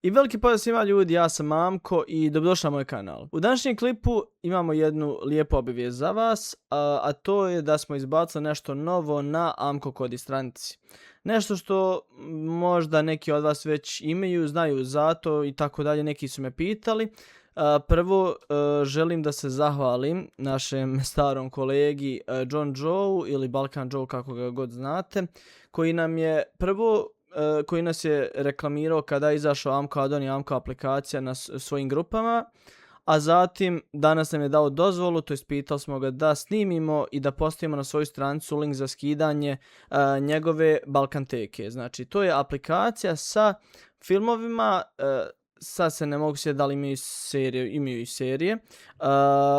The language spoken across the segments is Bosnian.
I veliki pozdrav svima ljudi, ja sam Amko i dobrodošli na moj kanal. U današnjem klipu imamo jednu lijepu obavijest za vas, a to je da smo izbacili nešto novo na Amko Kodi stranici. Nešto što možda neki od vas već imaju, znaju za to i tako dalje, neki su me pitali. Prvo želim da se zahvalim našem starom kolegi John Joe ili Balkan Joe kako ga god znate, koji nam je koji nas je reklamirao kada je izašao Amko Addon i Amko aplikacija na svojim grupama, a zatim danas nam je dao dozvolu, to jest pitali smo ga da snimimo i da postavimo na svoju stranicu link za skidanje njegove Balkanteke. Znači, to je aplikacija sa filmovima, sad se ne mogu sjetiti da li imaju i serije.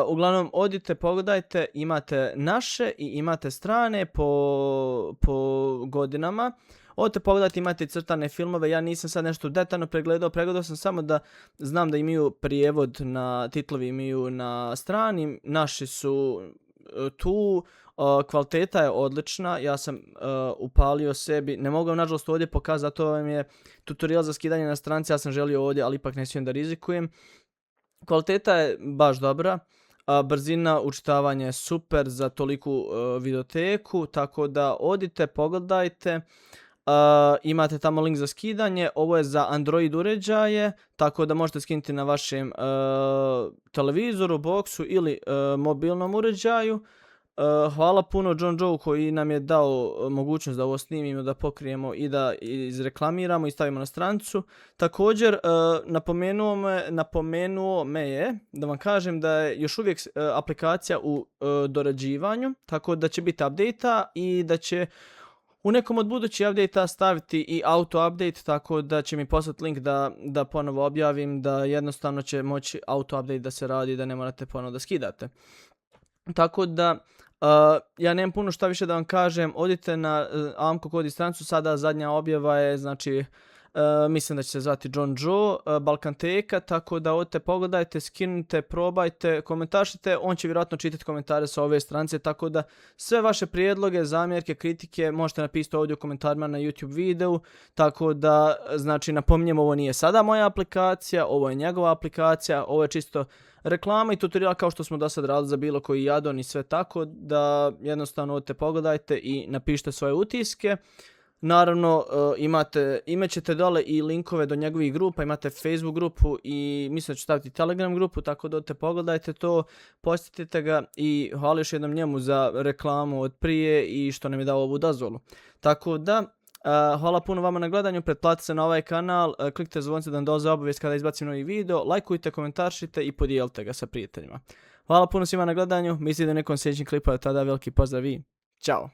Uglavnom, odite, pogledajte, imate naše i imate strane po godinama. Odite pogledajte, imate crtane filmove, ja nisam sad nešto detaljno pregledao sam samo da znam da imaju prijevod na titlovi, imaju na strani, naši su tu, kvaliteta je odlična, ja sam upalio sebi, ne mogu vam nažalost ovdje pokazati, zato vam je tutorial za skidanje na stranici, ja sam želio ovdje, ali ipak ne smijem da rizikujem. Kvaliteta je baš dobra. Brzina učitavanja je super za toliku videoteku, tako da odite, pogledajte. Imate tamo link za skidanje, ovo je za Android uređaje, tako da možete skinuti na vašem televizoru, boksu ili mobilnom uređaju. Hvala puno John Joe koji nam je dao mogućnost da ovo snimimo, da pokrijemo i da izreklamiramo i stavimo na stranicu. Također napomenuo me je da vam kažem da je još uvijek aplikacija u dorađivanju, tako da će biti update-a i da će u nekom od budućih update-a staviti i auto update, tako da će mi poslati link da ponovo objavim, da jednostavno će moći auto update da se radi, da ne morate ponovo da skidate. Tako da ja nemam puno šta više da vam kažem, odite na Amko Kodi stranicu, sada zadnja objava je, znači mislim da će se zvati John Joe, Balkanteka, tako da odite pogledajte, skinite, probajte, komentaršite, on će vjerojatno čitati komentare sa ove stranice, tako da sve vaše prijedloge, zamjerke, kritike možete napisati ovdje u komentarima na YouTube videu, tako da, znači, napominjem, ovo nije sada moja aplikacija, ovo je njegova aplikacija, ovo je čisto reklama i tutorial kao što smo do sad radili za bilo koji addon i sve, tako da jednostavno odite pogledajte i napišite svoje utiske. Naravno, imat ćete dole i linkove do njegovih grupa, imate Facebook grupu i mislim da ću staviti Telegram grupu, tako da odite pogledajte to, posjetite ga i hvala još jednom njemu za reklamu od prije i što nam je dao ovu dozvolu. Tako da, hvala puno vama na gledanju, pretplatite se na ovaj kanal, kliknite zvonce da vam dolaze obavijest kada izbacim novi video, lajkujte, komentaršite i podijelite ga sa prijateljima. Hvala puno svima na gledanju, mislim da u nekom sljedećem klipu, tada veliki pozdrav i ćao!